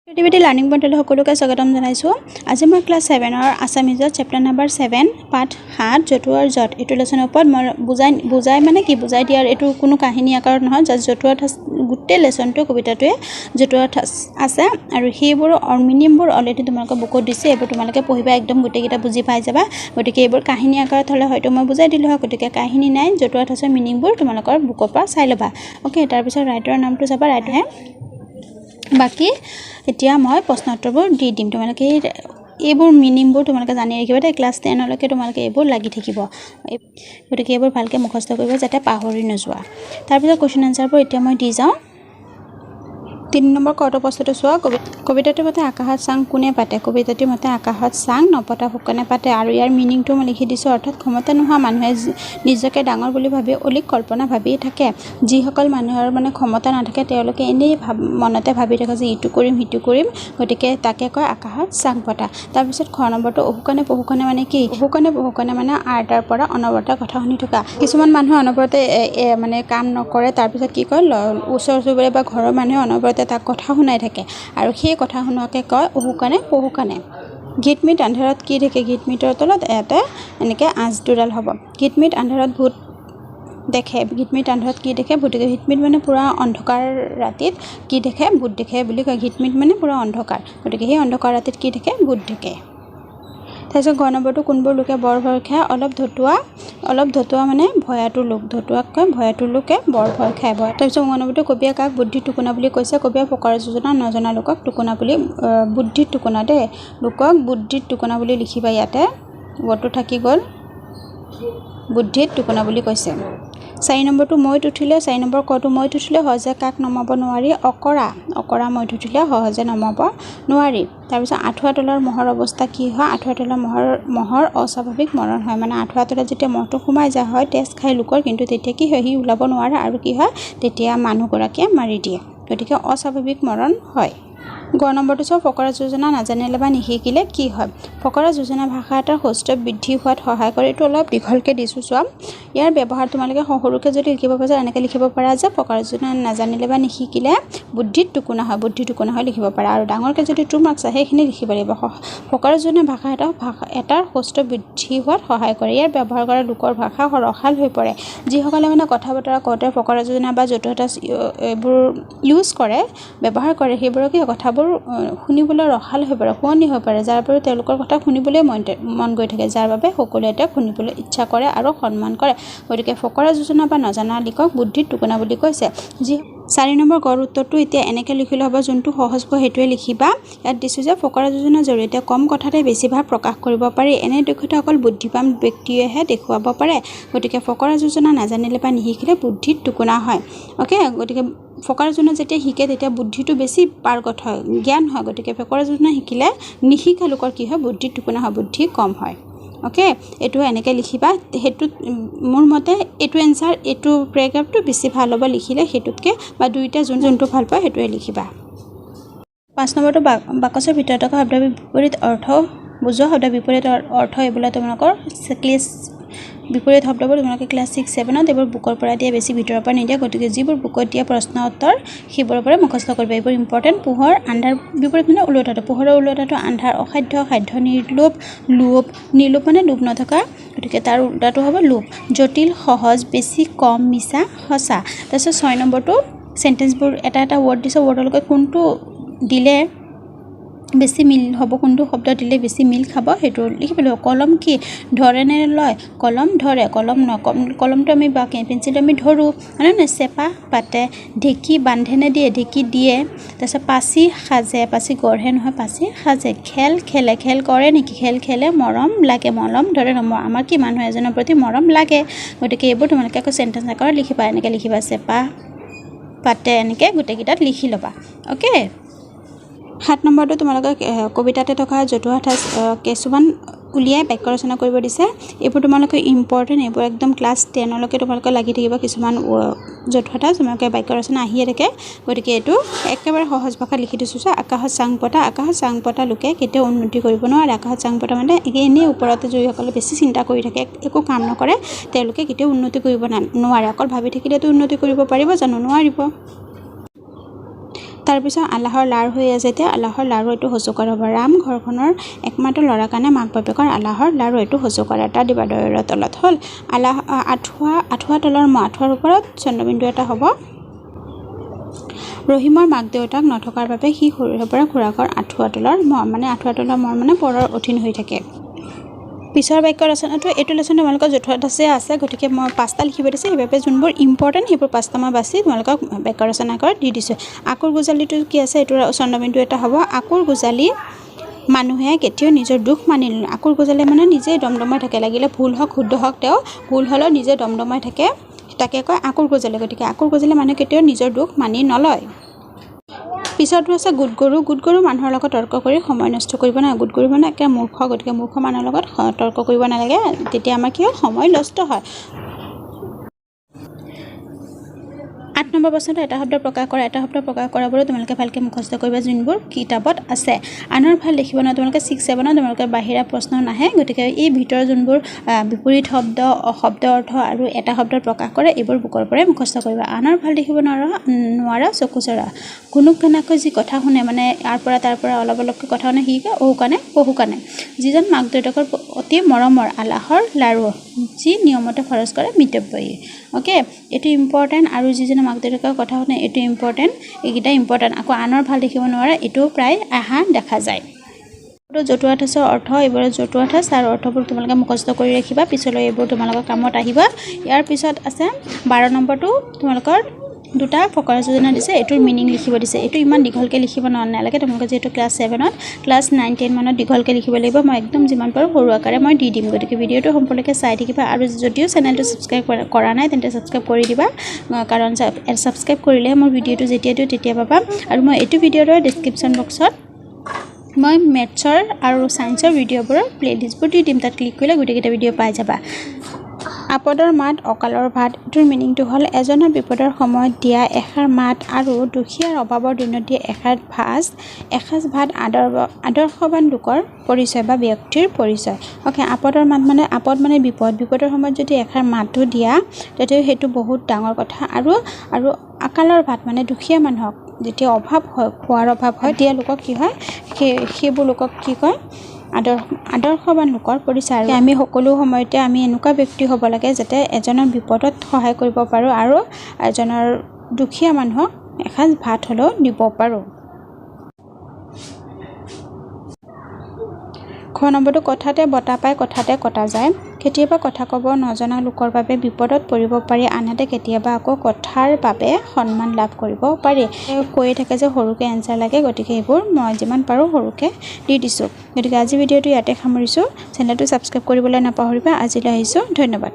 Creativity learning পইণ্টলৈ সকলোকে স্বাগতম জনাইছোঁ। আজি মই ক্লাছ 7ৰ আছামিজত চেপ্টাৰ নাম্বাৰ 7 পাঠ 7 জতুৱাৰ জট এইটো লেচনৰ ওপৰত মই বুজাই মানে কি বুজাই দিয়াৰ এইটো কোনো কাহিনী আকাৰত নহয়, জাষ্ট জতুৱাৰ ঠাঁচ গোটেই লেচনটো কবিতাটোৱে জতুৱাৰ ঠাঁচ আছে আৰু সেইবোৰ মিনিংবোৰ অলৰেডি তোমালোকে বুকত দিছে। এইবোৰ তোমালোকে পঢ়িবা, একদম গোটেইকেইটা বুজি পাই যাবা। গতিকে এইবোৰ কাহিনী আকাৰত হ'লে হয়তো মই বুজাই দিলোঁ হয়, গতিকে কাহিনী নাই, জতুৱাৰ ঠাঁচৰ মিনিংবোৰ তোমালোকৰ বুকৰ পৰা চাই ল'বা। অ'কে, তাৰপিছত ৰাইটাৰৰ নামটো চাবা, ৰাইটাৰহে। বাকী এতিয়া মই প্ৰশ্ন উত্তৰবোৰ দি দিম, তোমালোকে এইবোৰ মিনিংবোৰ তোমালোকে জানি ৰাখিবা দেই। ক্লাছ 10লৈকে তোমালোকে এইবোৰ লাগি থাকিব, গতিকে এইবোৰ ভালকৈ মুখস্থ কৰিব যাতে পাহৰি নোযোৱা। তাৰপিছত কুৱেশ্যন আনচাৰবোৰ এতিয়া মই দি যাওঁ। 3 নম্বৰ কটো প্ৰশ্নটো চোৱা। কবিতাটোৰ মতে আকাশত চাং কোনে পাতে? কবিতাটোৰ মতে আকাশত চাং নপতা ফুকনে পাতে। আৰু ইয়াৰ মিনিংটো মই লিখি দিছোঁ, অৰ্থাৎ ক্ষমতা নোহোৱা মানুহে নিজকে ডাঙৰ বুলি ভাবি অলিক কল্পনা ভাবি থাকে। যিসকল মানুহৰ মানে ক্ষমতা নাথাকে তেওঁলোকে এনেই মনতে ভাবি থাকে যে ইটো কৰিম সিটো কৰিম, গতিকে তাকে কয় আকাশত চাং পতা। তাৰপিছত খ নম্বৰটো অহুকণে পহুকণে মানে কি? অহুকণে পহুকণে মানে আৰ্টাৰ পৰা অনবৰতে কথা শুনি থকা। কিছুমান মানুহে অনবৰতে মানে কাম নকৰে, তাৰপিছত কি কয় ওচৰ চুবুৰীয়া বা ঘৰৰ মানুহে অনবৰতে তাক কথা শুনাই থাকে আৰু সেই কথা শুনোৱাকে কয় অহুকণে পহুকণে। গীতমিত আন্ধাৰত কি দেখে? গীতমিতৰ তলত এটা এনেকৈ আঁচ দুডাল হ'ব। গীতমিত আন্ধাৰত ভূত দেখে। গীতমিত আন্ধাৰত কি দেখে? ভূত দেখে। গীতমিত মানে পূৰা অন্ধকাৰ ৰাতিত কি দেখে? ভূত দেখে বুলি কয়। গীতমিত মানে পূৰা অন্ধকাৰ, গতিকে সেই অন্ধকাৰ ৰাতিত কি দেখে? ভূত দেখে। তাৰপিছত ঘৰ নম্বৰটো কোনবোৰ লোকে বৰ ভয় খায়? অলপ ধতুৱা মানে ভয়াতুৰ লোক, ধতুৱাক কয় ভয়াতুৰ লোকে বৰ ভয় খায়। তাৰপিছত নম্বৰটো কবিয়ে কাক বুদ্ধিৰ টুকুনা বুলি কৈছে? কবিয়ে ফকৰা যোজনা নজনা লোকক টুকুনা বুলি, বুদ্ধিৰ টুকুনা দেই, লোকক বুদ্ধিৰ টুকুনা বুলি লিখিবা। ইয়াতে ৱৰ্ডটো থাকি গ'ল, বুদ্ধিৰ টুকুনা বুলি কৈছে। 4 নম্বৰটো মৈত উঠিলে, 4 নম্বৰ কটো মৈত উঠিলে সহজে কাক নমাব নোৱাৰি? অকৰা মৈত উঠিলে সহজে নমাব নোৱাৰি। তাৰপিছত আঁঠুৱা তলৰ মহৰ অৱস্থা কি হয়? আঁঠুৱা তলৰ মহৰ অস্বাভাৱিক মৰণ হয়। মানে আঁঠুৱা তলত যেতিয়া মহটো সোমাই যায় হয় তেজ খাই লোকৰ, কিন্তু তেতিয়া কি হয়? সি ওলাব নোৱাৰে আৰু কি হয়? তেতিয়া মানুহগৰাকীয়ে মাৰি দিয়ে, গতিকে অস্বাভাৱিক মৰণ হয়। গ নম্বৰটো চাওক, ফকৰা যোজনা নাজানিলে বা নিশিকিলে কি হয়? ফকৰা যোজনা ভাষা এটাৰ সৌষ্ঠৱ বৃদ্ধি হোৱাত সহায় কৰে। এইটো অলপ দীঘলকৈ দিছোঁ চোৱা। ইয়াৰ ব্যৱহাৰ তোমালোকে সৰুকৈ যদি লিখিব পাৰা এনেকৈ লিখিব পাৰা যে ফকৰা যোজনা নাজানিলে বা নিশিকিলে বুদ্ধিৰ টুকুনা হয়, বুদ্ধিৰ টুকুনা হয় লিখিব পাৰা। আৰু ডাঙৰকৈ যদি 2 মাৰ্কছ আহে সেইখিনি লিখিব লাগিব। ফকৰা যোজনা ভাষা এটাৰ সৌষ্ঠৱ বৃদ্ধি হোৱাত সহায় কৰে। ইয়াৰ ব্যৱহাৰ কৰা লোকৰ ভাষা ৰসাল হৈ পৰে। যিসকলে মানে কথা বতৰা কওঁতে ফকৰা যোজনা বা জতুৱা ঠাঁচ এইবোৰ ইউজ কৰে, ব্যৱহাৰ কৰে, সেইবোৰকে কথাবোৰ শুনিবলৈ ৰসাল হৈ পৰে, শুৱনি হৈ পৰে, যাৰ বাবে তেওঁলোকৰ কথা শুনিবলৈ মন গৈ থাকে, যাৰ বাবে সকলোৱে তেওঁক শুনিবলৈ ইচ্ছা কৰে আৰু সন্মান কৰে। গতিকে ফকৰা যোজনা বা নজনা লিকক বুদ্ধিৰ টুকুনা বুলি কৈছে। 4 নম্বৰ গড় উত্তৰটো এতিয়া এনেকৈ লিখিলে হ'ব, যোনটো সহজ হ'ব সেইটোৱে লিখিবা। ইয়াত দিছোঁ যে ফকৰা যোজনাৰ জৰিয়তে কম কথাতে বেছি ভাৱ প্ৰকাশ কৰিব পাৰি। এনে দক্ষতা অকল বুদ্ধিমান ব্যক্তিয়েহে দেখুৱাব পাৰে। গতিকে ফকৰা যোজনা নাজানিলে বা নিশিকিলে বুদ্ধিৰ টুকুনা হয়। অ'কে, গতিকে ফকৰা যোজনা যেতিয়া শিকে তেতিয়া বুদ্ধিটো বেছি পাৰ্গত হয়, জ্ঞান হয়। গতিকে ফকৰা যোজনা শিকিলে নিশিকা লোকৰ কি হয়? বুদ্ধিৰ টুকুনা হয়, বুদ্ধি কম হয়। অ'কে, এইটো এনেকৈ লিখিবা। সেইটোত মোৰ মতে এইটো এনচাৰ, এইটো পেৰেগ্ৰাফটো বেছি ভাল হ'ব লিখিলে সেইটোতকৈ, বা দুইটা যোনটো ভাল পায় সেইটোৱে লিখিবা। 5 নম্বৰটো বাকচৰ ভিতৰত থকা শব্দৰ বিপৰীত অৰ্থ বুজোৱা। শব্দৰ বিপৰীত অৰ্থ এইবিলাক তোমালোকৰ বিপৰীত শব্দবোৰ তোমালোকে ক্লাছ 6-7ত এইবোৰ বুকৰ পৰা দিয়া, বেছি ভিতৰৰ পৰা নিদিয়া। গতিকে যিবোৰ বুকত দিয়া প্ৰশ্ন উত্তৰ সেইবোৰৰ পৰা মুখস্থ কৰিবা। এইবোৰ ইম্পৰ্টেণ্ট। পোহৰ আন্ধাৰ বিপৰীত মানে ওলোটাটো, পোহৰৰ ওলোটাটো আন্ধাৰ, অসাধ্য সাধ্য, নিৰ্লোভ লোভ, নিৰ্লোভ মানে লোভ নথকা, গতিকে তাৰ ওলোটাটো হ'ব লোভ। জটিল সহজ, বেছি কম, মিছা সঁচা। তাৰপিছত 6 নম্বৰটো চেণ্টেঞ্চবোৰ এটা ৱৰ্ড দিছে, ৱৰ্ডৰ লগত কোনটো দিলে বেছি মিল হ'ব, কোনটো শব্দ দিলে বেছি মিল খাব সেইটো লিখিব লাগিব। কলম কি ধৰে নে লয়? কলম ধৰে, কলমটো আমি বা পেঞ্চিলটো আমি ধৰোঁ, হয় নে? চেপা পাতে, ঢেঁকী বান্ধে নে দিয়ে? ঢেঁকী দিয়ে। তাৰপিছত পাচি সাজে, পাচি গঢ়ে নহয়, পাচি সাজে। খেল খেলে, খেল কৰে নেকি? খেল খেলে। মৰম লাগে, মৰম ধৰে ন, আমাৰ কি মানুহ এজনৰ প্ৰতি মৰম লাগে। গতিকে এইবোৰ তোমালোকে আকৌ চেণ্টেঞ্চ আকাৰত লিখিবা। এনেকৈ লিখিবা, চেপা পাতে, এনেকৈ গোটেইকেইটাত লিখি ল'বা। অ'কে, 7 নম্বৰটো তোমালোকে কবিতাতে থকা জতুৱা ঠাঁচ কিছুমান উলিয়াই বাক্য ৰচনা কৰিব দিছে। এইবোৰ তোমালোকে ইম্পৰ্টেণ্ট, এইবোৰ একদম ক্লাছ 10লৈকে তোমালোকে লাগি থাকিব। কিছুমান জতুৱা ঠাঁচ তোমালোকে বাক্য ৰচনা আহিয়ে থাকে। গতিকে এইটো একেবাৰে সহজ ভাষাত লিখি দিছোঁ। আকাশত চাং পতা, আকাশত চাং পতা লোকে কেতিয়াও উন্নতি কৰিব নোৱাৰে। আকাশত চাং পতা মানে এনেই ওপৰতে যিসকলে বেছি চিন্তা কৰি থাকে, একো কাম নকৰে, তেওঁলোকে কেতিয়াও উন্নতি কৰিব নোৱাৰে। অকল ভাবি থাকিলেতো উন্নতি কৰিব পাৰিব জানো? নোৱাৰিব। তাৰপিছত আল্লাহৰ লাৰ হৈ আছে এতিয়া আল্লাহৰ লাৰু এইটো সজু কৰা হ'ব ৰাম ঘৰখনৰ একমাত্ৰ ল'ৰা কাৰণে মাক বাপেকৰ আল্লাহৰ লাৰু এইটো সজু কৰা এটা দিবা দয়ৰ তলত হ'ল আল্লাহ আঠুৱা তলৰ আঠুৱাৰ ওপৰত চন্দ্ৰবিন্দু এটা হ'ব ৰহিমৰ মাক দেউতাক নথকাৰ বাবে সি সৰুৰে পৰা খুৰাকৰ আঠুৱা তলৰ মানে পৰৰ অধীন হৈ থাকে পিছৰ বাক্য ৰচনাটো এইটো লেচন তোমালোকৰ জতুৱাত আছে গতিকে মই 5টা লিখিব দিছে সেইবাবে যোনবোৰ ইম্পৰ্টেণ্ট সেইবোৰ 5টা মই বাছি তোমালোকক বাক্য ৰচনা কৰি দি দিছোঁ আকুৰ গুজালিটো কি আছে এইটো চন্দ্ৰবিন্দু এটা হ'ব আকুৰ গুজালি মানুহে কেতিয়াও নিজৰ দুখ মানি নলয় আকুৰ গুজালি মানে নিজে দমদমাই থাকে লাগিলে ভুল হওক শুদ্ধ হওক তেওঁ ভুল হ'লেও নিজে দমদমাই থাকে তাকে কয় আকুৰ গুজালি গতিকে আকুৰ গুজালি মানুহে কেতিয়াও নিজৰ দুখ মানি নলয় পিছৰটো আছে গুড গৰু মানুহৰ লগত তৰ্ক কৰি সময় নষ্ট কৰিব নালাগে গুড গৰু মানে একে মূৰ্খ গতিকে মূৰ্খ মানুহৰ লগত তৰ্ক কৰিব নালাগে তেতিয়া আমাৰ কি হয় সময় নষ্ট হয় 8 নম্বৰ প্ৰশ্নটো এটা শব্দ প্ৰকাশ কৰাবোৰো তোমালোকে ভালকৈ মুখস্থ কৰিবা যোনবোৰ কিতাপত আছে আনৰ ভাল দেখিব নহয় তোমালোকে 6 7 তোমালোকে বাহিৰা প্ৰশ্ন নাহে গতিকে এই ভিতৰৰ যোনবোৰ বিপৰীত শব্দ অশব্দ অৰ্থ আৰু এটা শব্দৰ প্ৰকাশ কৰে এইবোৰ বুকৰ পৰাই মুখস্থ কৰিবা আনৰ ভাল দেখিব নোৱাৰা চকু চৰা গুণুক ঘনাকৈ যি কথা শুনে মানে ইয়াৰ পৰা তাৰ পৰা অলপকৈ কথা শুনে সি কয় অহু কাণে পহু কাণে যিজন মাক দেউতাকৰ অতি মৰমৰ আল্লাহৰ লাৰু যি নিয়মতে খৰচ কৰে মিতব্যয়ী ওকে এইটো ইম্পৰ্টেণ্ট আৰু যিজনে মাক দেউতাকৰ কথা শুনে এইটো ইম্পৰ্টেণ্ট এইকেইটা ইম্পৰ্টেণ্ট আকৌ আনৰ ভাল দেখিব নোৱাৰে এইটো প্ৰায় দেখা যায় জতুৱা ঠাঁচৰ অৰ্থ এইবোৰ জতুৱা ঠাঁচ আৰু অৰ্থবোৰ তোমালোকে মুখস্থ কৰি ৰাখিবা পিছলৈ এইবোৰ তোমালোকৰ কামত আহিবা ইয়াৰ পিছত আছে 12 নম্বৰটো তোমালোকৰ দুটা ফকৰা যোজনা দিছে এইটোৰ মিনিং লিখিব দিছে এইটো ইমান দীঘলকৈ লিখিব নালাগে তোমালোকে যেহেতু ক্লাছ 7ত ক্লাছ 9 10 মানত দীঘলকৈ লিখিব লাগিব মই একদম যিমান পাৰোঁ সৰু আকাৰে মই দি দিম গতিকে ভিডিঅ'টো সম্পূৰ্ণকৈ চাই থাকিবা আৰু যদিও চেনেলটো ছাবস্ক্ৰাইব কৰা নাই তেন্তে ছাবস্ক্ৰাইব কৰি দিবা কাৰণ ছাবস্ক্ৰাইব কৰিলে মোৰ ভিডিঅ'টো যেতিয়া দিওঁ তেতিয়া পাবা আৰু মই এইটো ভিডিঅ'ৰ ডেছক্ৰিপশ্যন বক্সত মই মেথছৰ আৰু ছায়েন্সৰ ভিডিঅ'বোৰৰ প্লেলিষ্টবোৰ দি দিম তাত ক্লিক কৰিলে গোটেইকেইটা ভিডিঅ' পাই যাবা আপদৰ মাত অকালৰ ভাত এইটোৰ মিনিংটো হ'ল এজনৰ বিপদৰ সময়ত দিয়া এষাৰ মাত আৰু দুখীয়াৰ অভাৱৰ দিনত দিয়া এসাঁজ ভাত আদৰ্শৱান লোকৰ পৰিচয় বা ব্যক্তিৰ পৰিচয় অ'কে আপদৰ মাত মানে আপদ মানে বিপদৰ সময়ত যদি এষাৰ মাতটো দিয়া তেতিয়া সেইটো বহুত ডাঙৰ কথা আৰু আকালৰ ভাত মানে দুখীয়া মানুহক যেতিয়া অভাৱ হয় খোৱাৰ অভাৱ হয় দিয়া লোকক কি হয় সেইবোৰ লোকক কি কয় আদৰ্শৱান লোকৰ পৰিচয় আৰু আমি সকলো সময়তে আমি এনেকুৱা ব্যক্তি হ'ব লাগে যাতে এজনৰ বিপদত সহায় কৰিব পাৰোঁ আৰু এজনৰ দুখীয়া মানুহক এসাঁজ ভাত হ'লেও দিব পাৰোঁ খ নম্বৰটো কথাতে বতা পায় কথাতে কটা যায় কেতিয়াবা কথা ক'ব নজনা লোকৰ বাবে বিপদত পৰিব পাৰি আনহাতে কেতিয়াবা আকৌ কথাৰ বাবে সন্মান লাভ কৰিব পাৰি কৈয়ে থাকে যে সৰুকৈ এনচাৰ লাগে গতিকে এইবোৰ মই যিমান পাৰোঁ সৰুকৈ দি দিছোঁ গতিকে আজি ভিডিঅ'টো ইয়াতে সামৰিছোঁ চেনেলটো ছাবস্ক্ৰাইব কৰিবলৈ নাপাহৰিবা আজিলৈ আহিছোঁ ধন্যবাদ